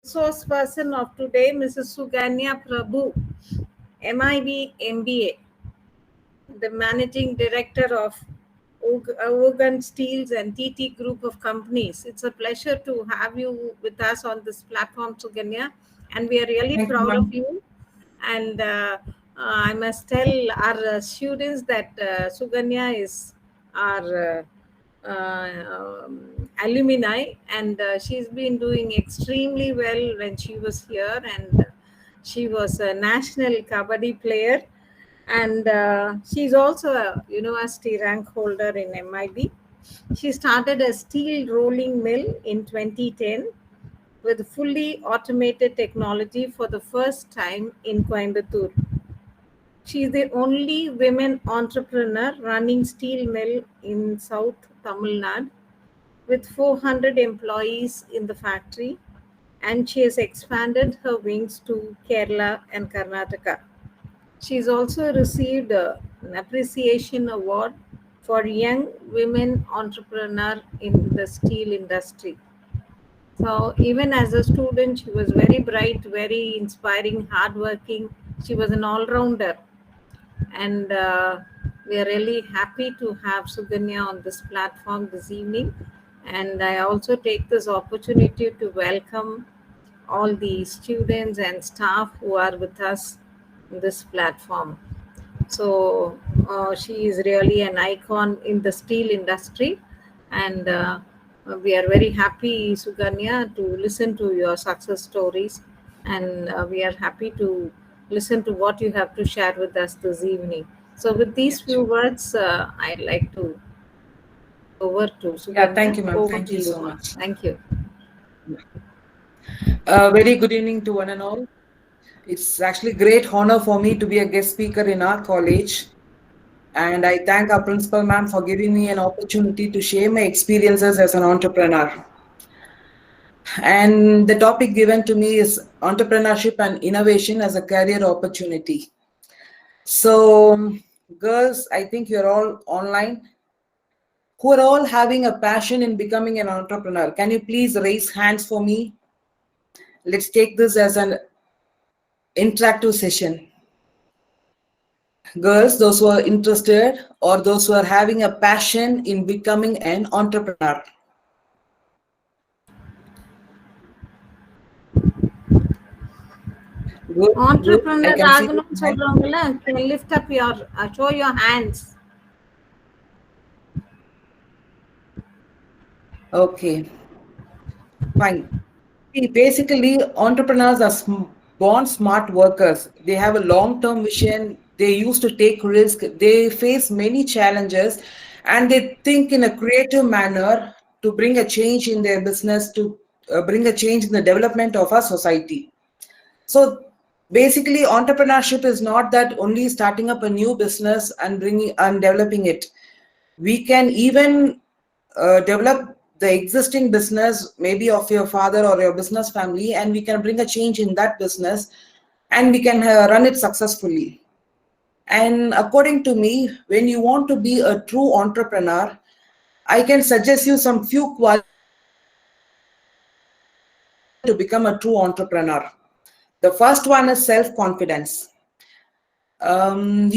Resource person of today, Mrs. Suganya Prabhu, MIB MBA, the managing director of Ogan Steels and TT Group of companies. It's a pleasure to have you with us on this platform, Suganya, and we are really Thank you, proud of ma'am. you. And I must tell our students that Suganya is our alumni, and she's been doing extremely well when she was here, and she was a national kabaddi player, and she's also a university rank holder in MIB. She started a steel rolling mill in 2010 with fully automated technology for the first time in Coimbatore. She is the only women entrepreneur running steel mill in South Tamil Nadu with 400 employees in the factory, and she has expanded her wings to Kerala and Karnataka. She's also received an appreciation award for young women entrepreneur in the steel industry. So even as a student, she was very bright, very inspiring, hardworking. She was an all-rounder, and we are really happy to have Suganya on this platform this evening. And I also take this opportunity to welcome all the students and staff who are with us in this platform. So she is really an icon in the steel industry, and we are very happy, Suganya, to listen to your success stories, and we are happy to listen to what you have to share with us this evening. So, with these few words, I'd like to over to Yeah, thank Suganya. you, ma'am. Over Thank to you you, so ma'am. much. Thank you. Very good evening to one and all. It's actually great honor for me to be a guest speaker in our college. And I thank our principal ma'am for giving me an opportunity to share my experiences as an entrepreneur. And the topic given to me is entrepreneurship and innovation as a career opportunity. So, girls, I think you're all online who are all having a passion in becoming an entrepreneur. Can you please raise hands for me? Let's take this as an interactive session. Girls, those who are interested or those who are having a passion in becoming an entrepreneur. Good, good. I Entrepreneur can see your ஆகணும்னு hand. சொல்றவங்கள can lift up your show your hands. Okay, fine. See, basically, entrepreneurs are born smart workers. They have a long-term vision. They used to take risk. They face many challenges, and they think in a creative manner to bring a change in their business, to bring a change in the development of our society. So basically, entrepreneurship is not that only starting up a new business and bringing and developing it. We can even develop the existing business, maybe of your father or your business family, and we can bring a change in that business, and we can run it successfully. And according to me, when you want to be a true entrepreneur, I can suggest you some few qualities to become a true entrepreneur. The first one is self-confidence.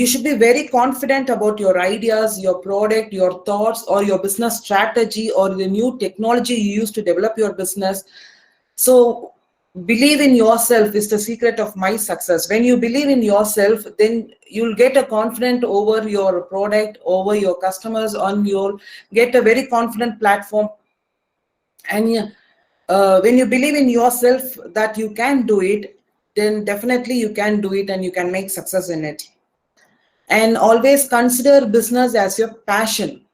You should be very confident about your ideas, your product, your thoughts, or your business strategy, or the new technology you use to develop your business. So, believe in yourself is the secret of my success. When you believe in yourself, then you'll get a confident over your product, over your customers, and you'll get a very confident platform. And when you believe in yourself that you can do it, then definitely you can do it and you can make success in it. And always consider business as your passion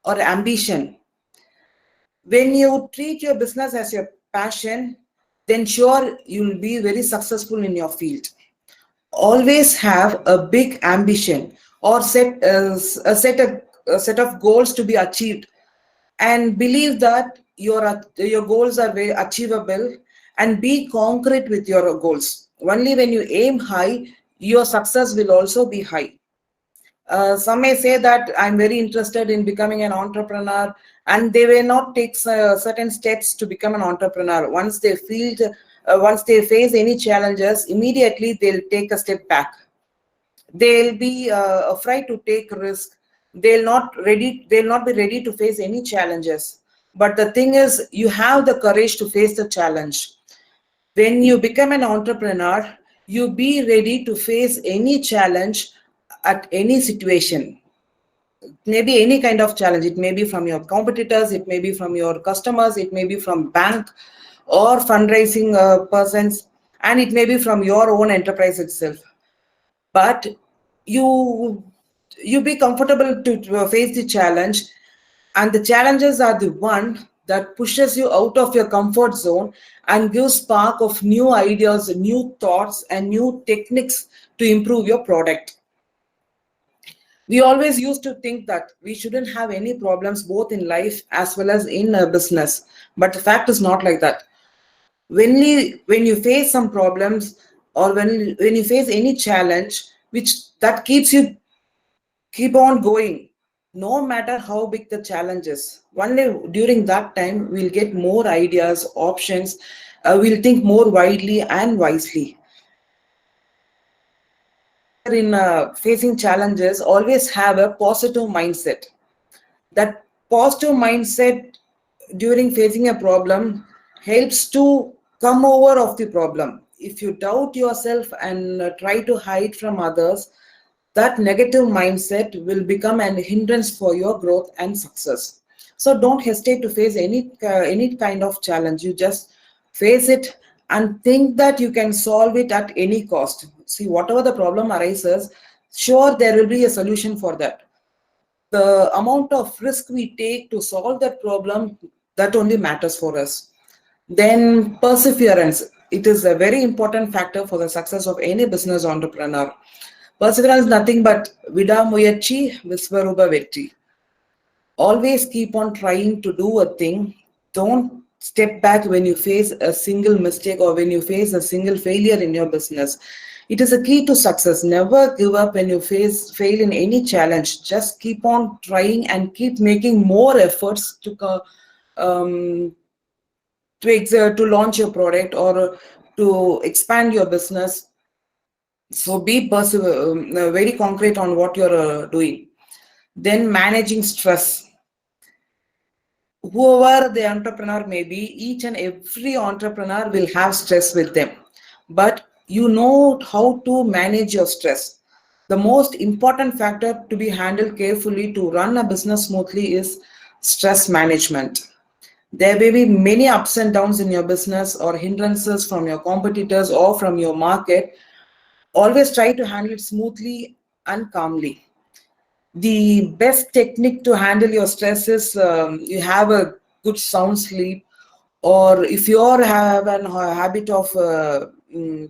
or ambition. When you treat your business as your passion, then sure you'll be very successful in your field. Always have a big ambition or set of goals to be achieved, and believe that your goals are very achievable, and be concrete with your goals. Only when you aim high, your success will also be high. Some may say that I'm very interested in becoming an entrepreneur, and they will not take certain steps to become an entrepreneur. Once they feel once they face any challenges, immediately they'll take a step back. They'll be afraid to take risk. They'll not be ready to face any challenges. But the thing is, you have the courage to face the challenge. When you become an entrepreneur, you be ready to face any challenge at any situation. Maybe any kind of challenge. It may be from your competitors, it may be from your customers, it may be from bank or fundraising persons, and it may be from your own enterprise itself. But you be comfortable to face the challenge, and the challenges are the one that pushes you out of your comfort zone and gives spark of new ideas, new thoughts, and new techniques to improve your product. We always used to think that we shouldn't have any problems both in life as well as in business, but the fact is not like that. When you face some problems, or when you face any challenge, which that keep on going, no matter how big the challenge is. Only during that time we'll get more ideas, options. We'll think more widely and wisely. In facing challenges, always have a positive mindset. That positive mindset during facing a problem helps to come over of the problem. If you doubt yourself and try to hide from others, that negative mindset will become an hindrance for your growth and success. So don't hesitate to face any kind of challenge. You just face it and think that you can solve it at any cost. See, whatever the problem arises, sure, there will be a solution for that. The amount of risk we take to solve that problem, that only matters for us. Then perseverance. It is a very important factor for the success of any business entrepreneur. Perseverance is nothing but vidamuyarchi visvarupa vetti. Always keep on trying to do a thing. Don't step back when you face a single mistake or when you face a single failure in your business. It is a key to success. Never give up when you fail in any challenge. Just keep on trying and keep making more efforts to launch your product or to expand your business. So be very concrete on what you're doing. Then managing stress. Whoever the entrepreneur may be, each and every entrepreneur will have stress with them. But you know how to manage your stress. The most important factor to be handled carefully to run a business smoothly is stress management. There may be many ups and downs in your business or hindrances from your competitors or from your market. Always try to handle it smoothly and calmly. The best technique to handle your stress is you have a good sound sleep, or if you have a habit of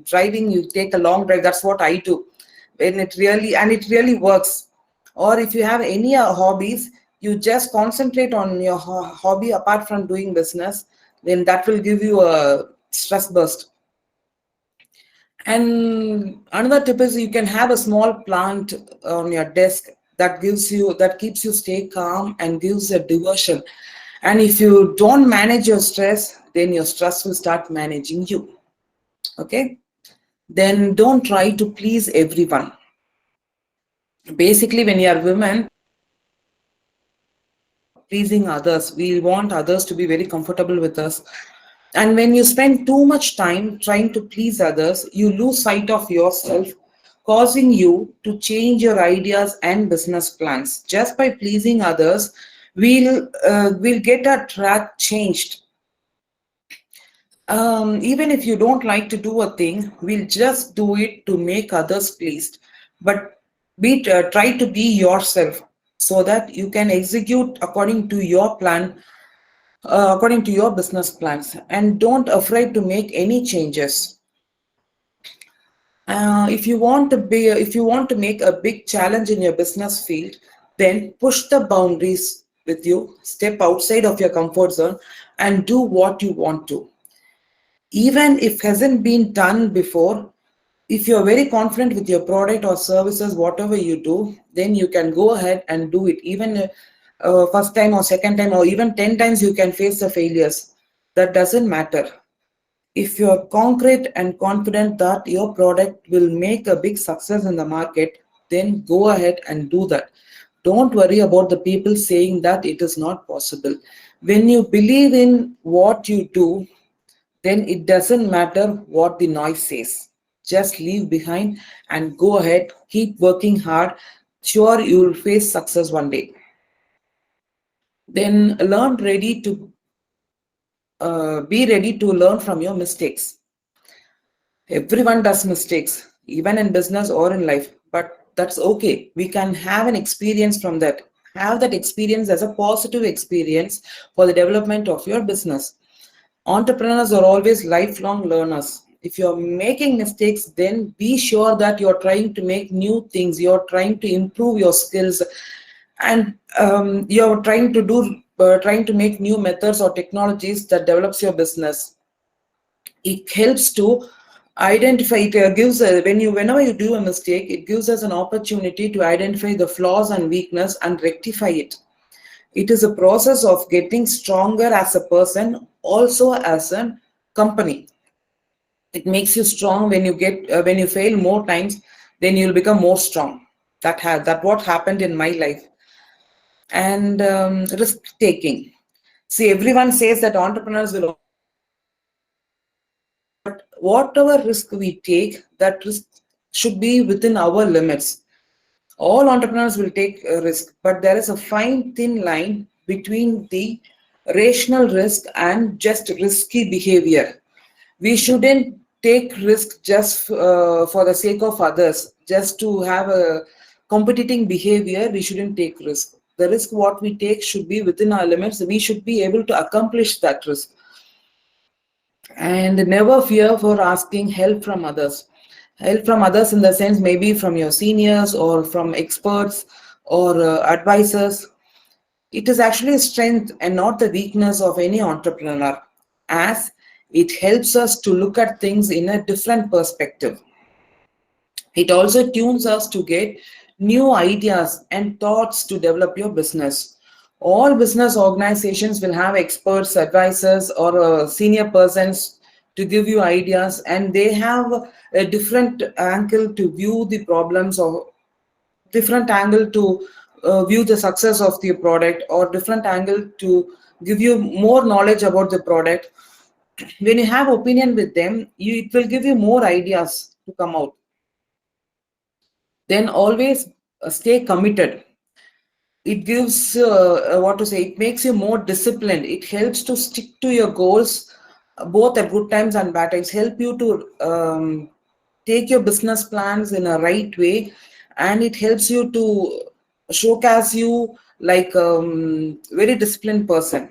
driving, you take a long drive. That's what I do, and it really works. Or if you have any hobbies, you just concentrate on your hobby apart from doing business, then that will give you a stress burst. And another tip is you can have a small plant on your desk that keeps you stay calm and gives a diversion. And if you don't manage your stress, then your stress will start managing you. Okay? Then don't try to please everyone. Basically, when you are women, pleasing others, we want others to be very comfortable with us. And when you spend too much time trying to please others, you lose sight of yourself, causing you to change your ideas and business plans. Just by pleasing others, we'll get our track changed. Even if you don't like to do a thing, we'll just do it to make others pleased. But try to be yourself so that you can execute according to your plan, according to your business plans, and don't afraid to make any changes. If you want to make a big challenge in your business field, then push the boundaries with you, step outside of your comfort zone and do what you want to. Even if it hasn't been done before, if you're very confident with your product or services, whatever you do, then you can go ahead and do it. Even first time or second time or even 10 times you can face the failures. That doesn't matter. If you're concrete and confident that your product will make a big success in the market, then go ahead and do that. Don't worry about the people saying that it is not possible. When you believe in what you do, then it doesn't matter what the noise says. Just leave behind and go ahead, keep working hard. Sure, you will face success one day. Then be ready to learn from your mistakes. Everyone does mistakes, even in business or in life, but that's okay. We can have an experience from that. Have that experience as a positive experience for the development of your business. Entrepreneurs are always lifelong learners. If you're making mistakes, then be sure that you're trying to make new things, you're trying to improve your skills, and you're trying to make new methods or technologies that develops your business. It helps to identify. It gives whenever you do a mistake, it gives us an opportunity to identify the flaws and weakness and rectify it. It is a process of getting stronger as a person, also as a company. It makes you strong. When you fail more times, then you'll become more strong. That what happened in my life. And risk taking. See, everyone says that entrepreneurs will, but whatever risk we take, that risk should be within our limits. All entrepreneurs will take a risk, but there is a fine thin line between the rational risk and just risky behavior. We shouldn't take risk just for the sake of others, just to have a competing behavior. We shouldn't take risk. The risk what we take should be within our limits. We should be able to accomplish that risk. And never fear for asking help from others. Help from others in the sense maybe from your seniors or from experts or advisors. It is actually a strength and not the weakness of any entrepreneur, as it helps us to look at things in a different perspective. It also tunes us to get new ideas and thoughts to develop your business. All business organizations will have experts, advisors, or senior persons to give you ideas, and they have a different angle to view the problems, or different angle to view the success of the product, or different angle to give you more knowledge about the product. When you have opinion with them, it will give you more ideas to come out. Then always stay committed. It gives it makes you more disciplined. It helps to stick to your goals, both at good times and bad times. Help you to take your business plans in a right way, and it helps you to showcase you like very disciplined person.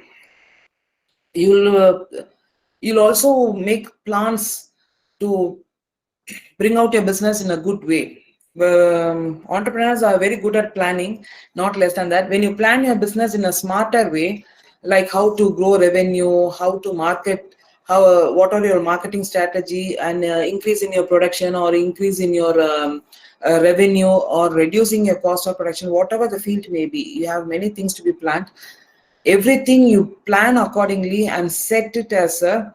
You'll also make plans to bring out your business in a good way. Entrepreneurs are very good at planning, not less than that. When you plan your business in a smarter way, like how to grow revenue, how to market, what are your marketing strategy, and increase in your production or increase in your revenue, or reducing your cost of production, whatever the field may be, you have many things to be planned. Everything you plan accordingly and set it as a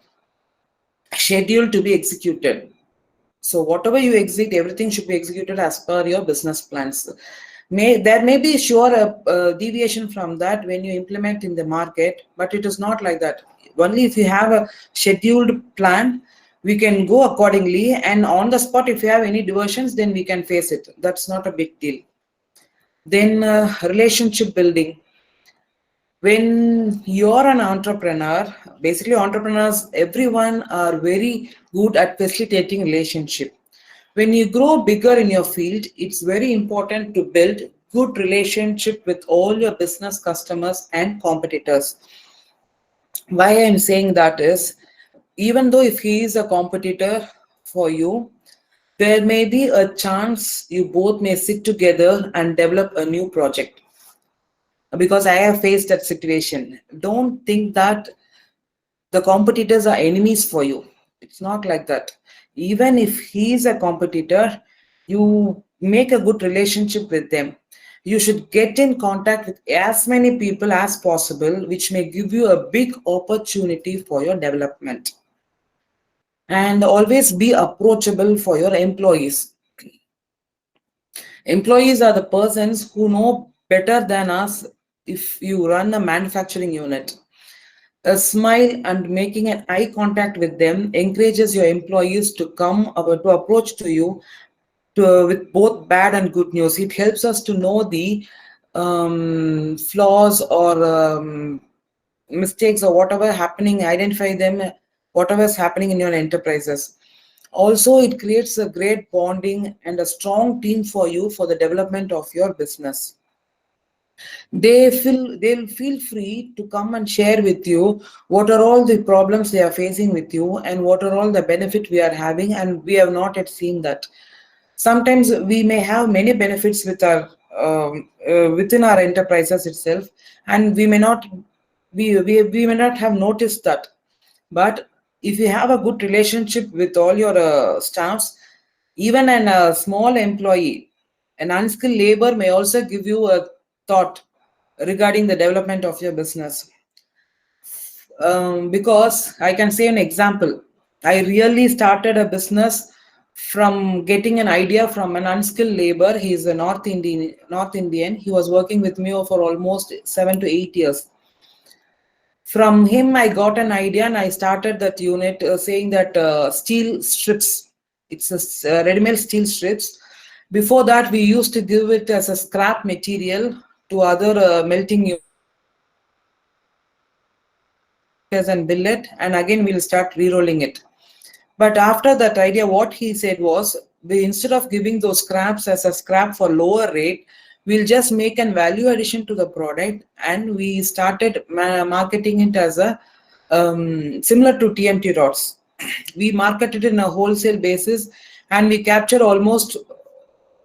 schedule to be executed. So whatever you execute, everything should be executed as per your business plans. There may be sure a deviation from that when you implement in the market, but it is not like that. Only if you have a scheduled plan, we can go accordingly, and on the spot, if you have any diversions, then we can face it. That's not a big deal. Then relationship building. When you're an entrepreneur, basically entrepreneurs, everyone are very good at facilitating relationship. When you grow bigger in your field, it's very important to build good relationship with all your business customers and competitors. Why I'm saying that is, even though if he is a competitor for you, there may be a chance you both may sit together and develop a new project. Because I have faced that situation. Don't think that the competitors are enemies for you. It's not like that. Even if he is a competitor, you make a good relationship with them. You should get in contact with as many people as possible, which may give you a big opportunity for your development. And always be approachable for your employees. Employees are the persons who know better than us. If you run a manufacturing unit, a smile and making an eye contact with them encourages your employees to come to approach to you with both bad and good news. It helps us to know the flaws or mistakes or whatever happening, identify them, whatever is happening in your enterprises. Also, it creates a great bonding and a strong team for you for the development of your business. They'll feel free to come and share with you what are all the problems they are facing with you and what are all the benefit we are having, and we have not yet seen that. Sometimes we may have many benefits with our within our enterprises itself, and we may not have noticed that. But if you have a good relationship with all your staffs, even a small employee, an unskilled labor may also give you a thought regarding the development of your business. Because I can say an example. I really started a business from getting an idea from an unskilled labor. He's a North Indian. He was working with me for almost 7 to 8 years. From him, I got an idea and I started that unit, saying that steel strips. It's ready-made steel strips. Before that, we used to give it as a scrap material to other melting units and billet, and again we'll start re-rolling it. But after that idea, what he said was, instead of giving those scraps as a scrap for lower rate, we'll just make an value addition to the product, and we started marketing it as a similar to TMT rods. We marketed it in a wholesale basis, and we captured almost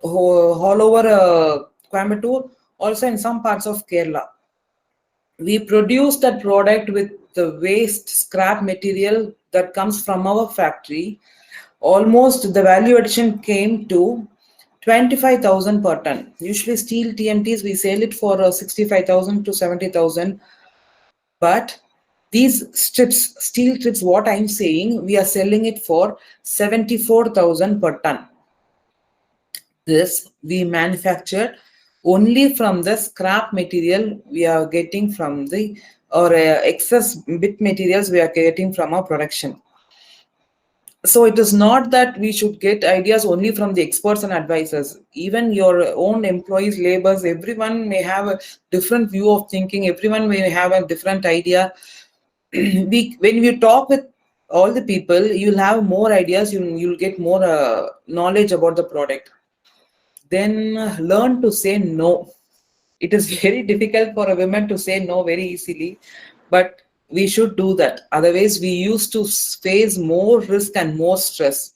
all over Coimbatore, also in some parts of Kerala. We produce that product with the waste scrap material that comes from our factory. Almost the value addition came to 25,000 per ton. Usually steel TMTs, we sell it for 65,000 to 70,000. But these strips, steel strips, what I'm saying, we are selling it for 74,000 per ton. This we manufactured only from the scrap material we are getting from the or excess bit materials we are getting from our production. So it is not that we should get ideas only from the experts and advisors. Even your own employees, laborers, everyone may have a different view of thinking. Everyone may have a different idea. When you talk with all the people, you'll have more ideas. You'll get more knowledge about the product. Then learn to say no. It is very difficult for a woman to say no very easily, but we should do that. Otherwise, we used to face more risk and more stress.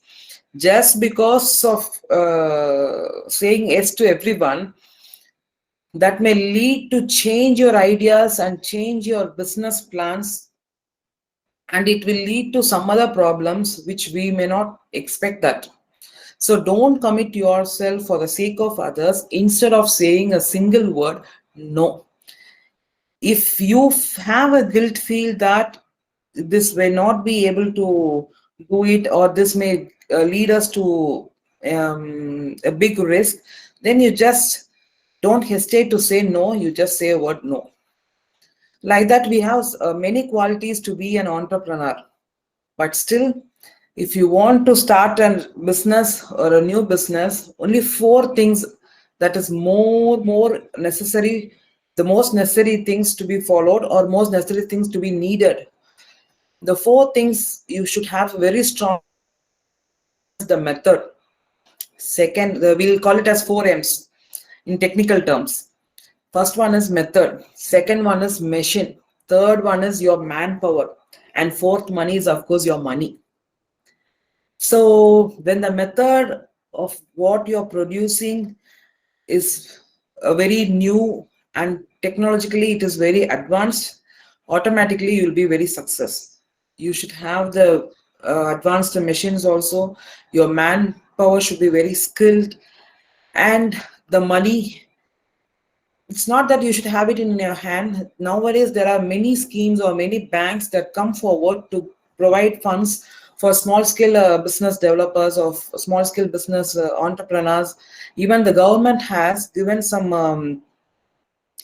Just because of saying yes to everyone, that may lead to change your ideas and change your business plans, and it will lead to some other problems which we may not expect that. So don't commit yourself for the sake of others instead of saying a single word no. If you have a guilt feel that this may not be able to do it, or this may lead us to a big risk, then you just don't hesitate to say no. You just say a word no. Like that, we have many qualities to be an entrepreneur. But still, if you want to start a business or a new business, only 4 things that is more necessary, the most necessary things to be followed or most necessary things to be needed. The 4 things you should have very strong. The method. Second, we'll call it as 4 M's in technical terms. First one is method. Second one is machine. Third one is your manpower. And fourth one is, of course, your money. So when the method of what you're producing is very new and technologically it is very advanced, automatically you'll be very success. You should have the advanced machines also. Your manpower should be very skilled, and the money, it's not that you should have it in your hand. Nowadays there are many schemes or many banks that come forward to provide funds for small scale business developers or small scale business entrepreneurs. Even the government has given some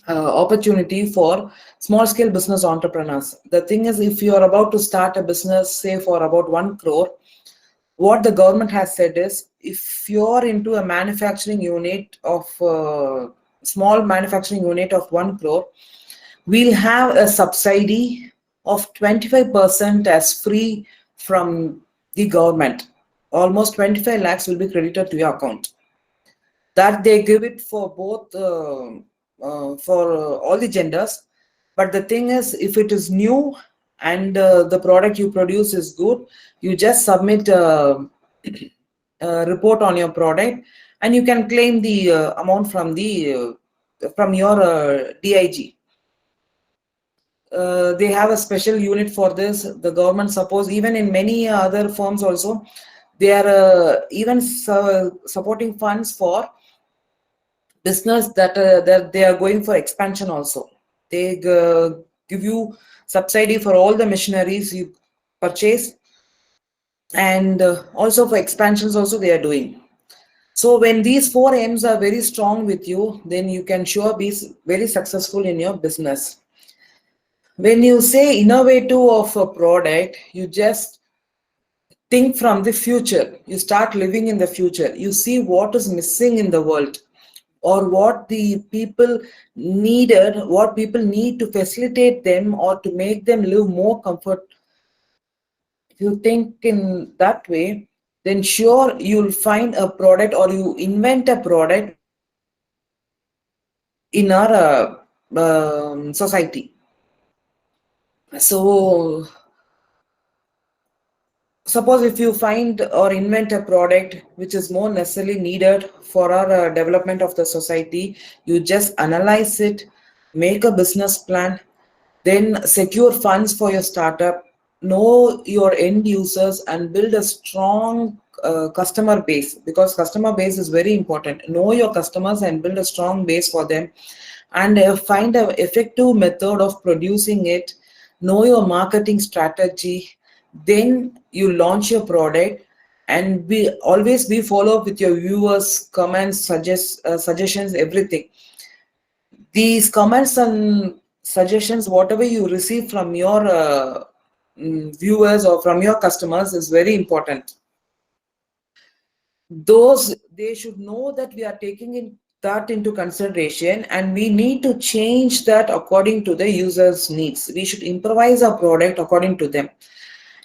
opportunity for small scale business entrepreneurs. The thing is, if you are about to start a business, say for about 1 crore, what the government has said is, if you're into a manufacturing unit of small manufacturing unit of 1 crore, we'll have a subsidy of 25% as free from the government. Almost 25 lakhs will be credited to your account. That they give it for both for all the genders. But the thing is, if it is new and the product you produce is good, you just submit a report on your product, and you can claim the amount from your DIG. They have a special unit for this. The government, suppose, even in many other firms also, they are even supporting funds for business that they are going for expansion also. They give you subsidy for all the machineries you purchase, and also for expansions also they are doing. So when these 4 M's are very strong with you, then you can sure be very successful in your business. When you say innovative of a product, you just think from the future. You start living in the future. You see what is missing in the world, or what the people needed, what people need to facilitate them or to make them live more comfort. If you think in that way, then sure you'll find a product, or you invent a product in our society. So suppose if you find or invent a product which is more necessarily needed for our development of the society, you just analyze it, make a business plan, then secure funds for your startup, know your end users, and build a strong customer base, because customer base is very important. Know your customers and build a strong base for them, and find an effective method of producing it. Know your marketing strategy. Then you launch your product, and always be follow up with your viewers, comments, suggestions, everything. These comments and suggestions, whatever you receive from your viewers or from your customers, is very important. They should know that we are taking that into consideration, and we need to change that according to the user's needs. We should improvise our product according to them,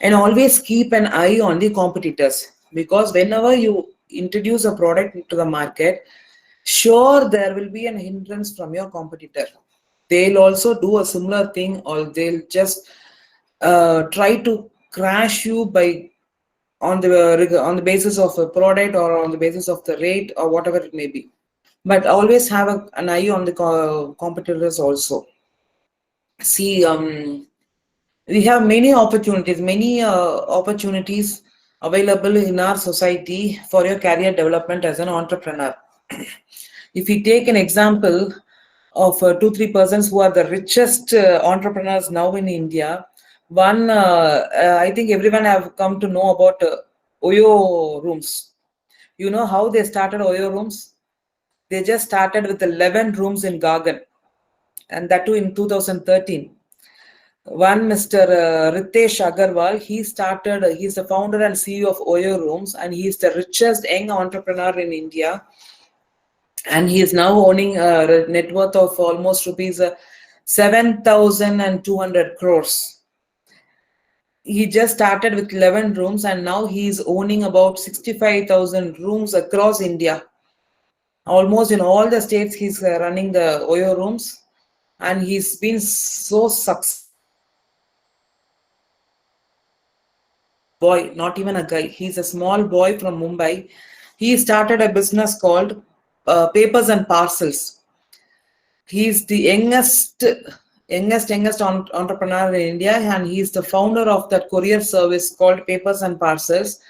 and always keep an eye on the competitors, because whenever you introduce a product into the market, sure there will be an hindrance from your competitor. They'll also do a similar thing, or they'll just try to crash you by on the basis of a product, or on the basis of the rate, or whatever it may be. But always have an eye on the competitors also. See, we have many opportunities available in our society for your career development as an entrepreneur. If we take an example of 2-3 persons who are the richest entrepreneurs now in India, one, I think everyone have come to know about Oyo rooms. You know how they started Oyo rooms? They just started with 11 rooms in Gagan, and that too in 2013. One Mr. Ritesh Agarwal, he's the founder and CEO of Oyo Rooms, and he's the richest young entrepreneur in India. And he is now owning a net worth of almost rupees 7,200 crores. He just started with 11 rooms, and now he's owning about 65,000 rooms across India. Almost in all the states, he's running the Oyo Rooms, and he's been so successful. Boy, not even a guy. He's a small boy from Mumbai. He started a business called Papers and Parcels. He's the youngest entrepreneur in India, and he's the founder of that courier service called Papers and Parcels.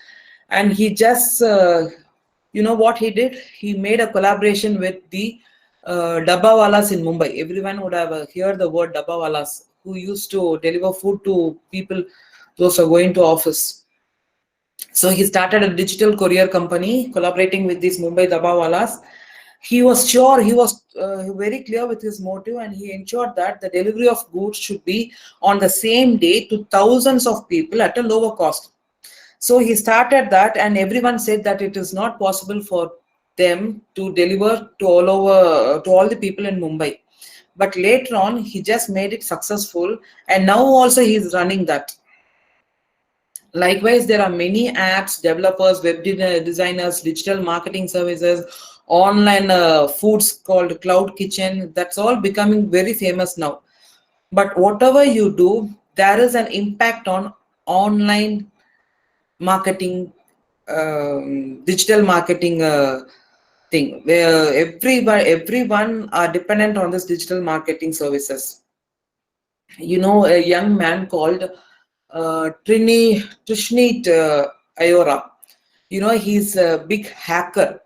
And he just, you know what he did? He made a collaboration with the Dabbawalas in Mumbai. Everyone would have heard the word Dabbawalas, who used to deliver food to people, those who are going to office. So he started a digital courier company collaborating with these Mumbai Dabawalas. He was sure, he was very clear with his motive, and he ensured that the delivery of goods should be on the same day to thousands of people at a lower cost. So he started that, and everyone said that it is not possible for them to deliver to all the people in Mumbai. But later on, he just made it successful, and now also he is running that. Likewise, there are many apps, developers, designers, digital marketing services, online foods called Cloud Kitchen. That's all becoming very famous now. But whatever you do, there is an impact on online marketing, digital marketing thing, where everyone are dependent on this digital marketing services. A young man called Trishnit Ayora. He's a big hacker,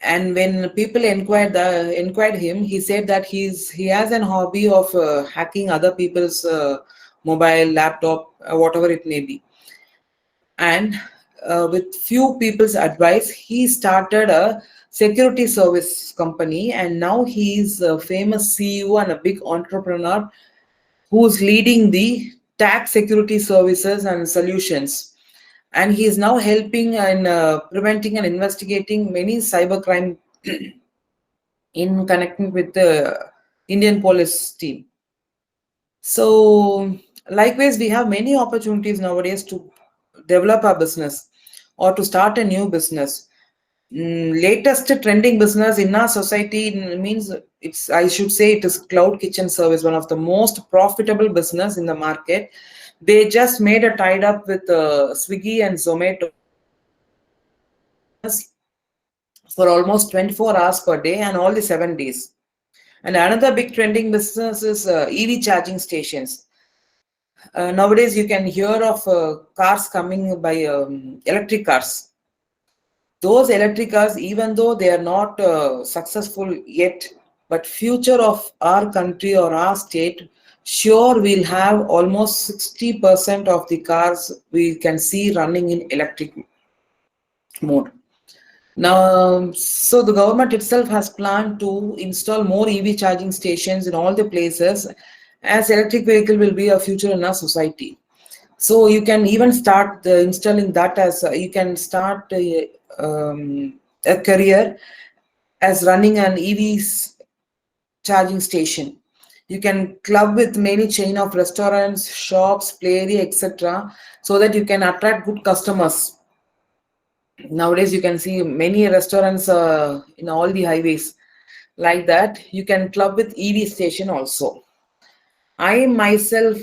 and when people inquired him, he said that he has an hobby of hacking other people's mobile, laptop, whatever it may be. And with few people's advice, he started a security service company, and now he's a famous CEO and a big entrepreneur who's leading the tax security services and solutions. And he is now helping and preventing and investigating many cybercrime in connecting with the Indian police team. So, likewise, we have many opportunities nowadays to develop our business or to start a new business. Latest trending business in our society means I should say it is Cloud Kitchen Service, one of the most profitable business in the market. They just made a tied up with Swiggy and Zomato for almost 24 hours per day and all the 7 days. And another big trending business is EV charging stations. Nowadays, you can hear of cars coming by electric cars. Those electric cars, even though they are not successful yet, but future of our country or our state, sure we'll have almost 60% of the cars we can see running in electric mode. Now, so the government itself has planned to install more EV charging stations in all the places, as electric vehicle will be a future in our society. So you can even start installing that as you can start a career as running an EV charging station. You can club with many chain of restaurants, shops, play area, etc., so that you can attract good customers. Nowadays, you can see many restaurants in all the highways. Like that, you can club with EV station also. I myself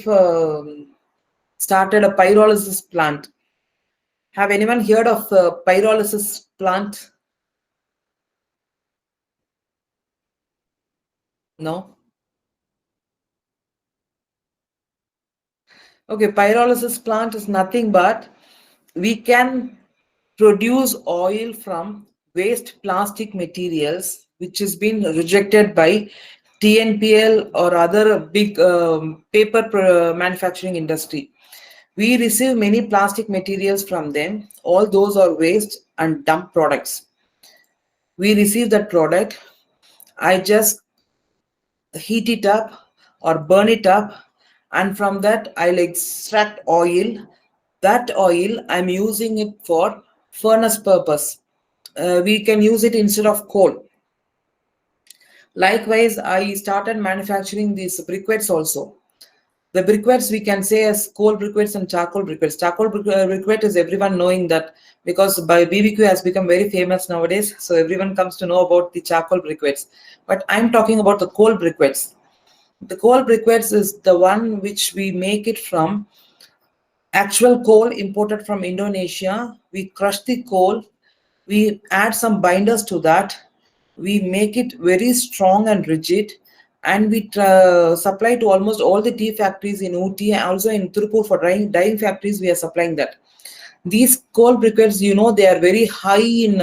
started a pyrolysis plant. Have anyone heard of pyrolysis plant? No? Okay, pyrolysis plant is nothing but we can produce oil from waste plastic materials which has been rejected by TNPL or other big paper manufacturing industry. We receive many plastic materials from them. All those are waste and dump products. We receive that product. I just heat it up or burn it up, and from that I'll extract oil. That oil I'm using it for furnace purpose. We can use it instead of coal. Likewise, I started manufacturing these briquettes also. The briquettes we can say as coal briquettes and charcoal briquettes. Charcoal briquette is everyone knowing that because by BBQ has become very famous nowadays, so everyone comes to know about the charcoal briquettes. But I'm talking about the coal briquettes. The coal briquettes is the one which we make it from actual coal imported from Indonesia. We crush the coal, we add some binders to that, we make it very strong and rigid, and we supply to almost all the tea factories in Ooty, also in Tirupur for dyeing factories. We are supplying that. These coal briquettes, they are very high in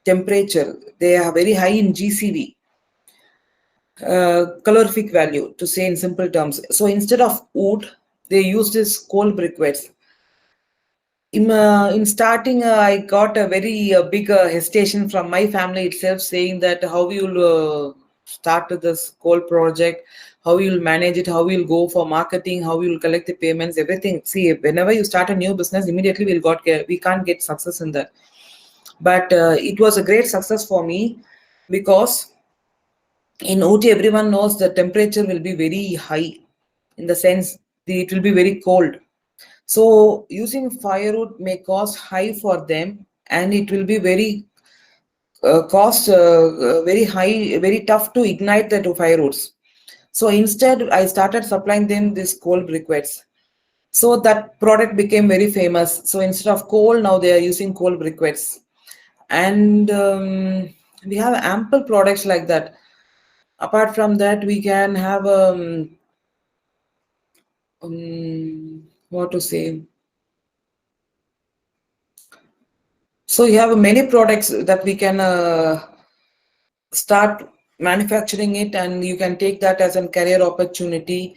temperature. They are very high in GCV, calorific value, to say in simple terms. So instead of wood, they use this coal briquettes. In starting, I got a very big hesitation from my family itself, saying that how you'll start with this coal project, how you'll manage it, how you'll go for marketing, how you'll collect the payments, everything. See, whenever you start a new business, immediately we can't get success in that. But it was a great success for me, because in OT everyone knows the temperature will be very high, in the sense it will be very cold. So using firewood may cost high for them, and it will be very very high, very tough to ignite the firewoods. So instead, I started supplying them this coal briquettes. So that product became very famous. So instead of coal, now they are using coal briquettes, and we have ample products like that. Apart from that, we can have what to say. So you have many products that we can start manufacturing it, and you can take that as a career opportunity.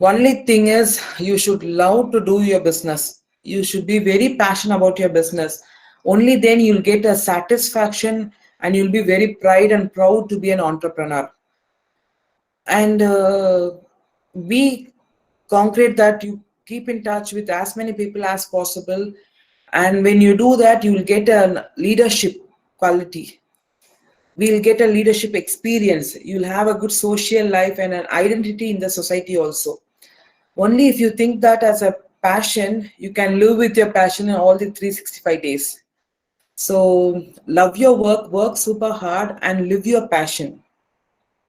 Only thing is, you should love to do your business. You should be very passionate about your business. Only then you'll get a satisfaction, and you'll be very pride and proud to be an entrepreneur. And be concrete that you keep in touch with as many people as possible. And when you do that, you will get a leadership quality. We'll get a leadership experience. You'll have a good social life and an identity in the society also. Only if you think that as a passion, you can live with your passion in all the 365 days. So love your work, work super hard, and live your passion.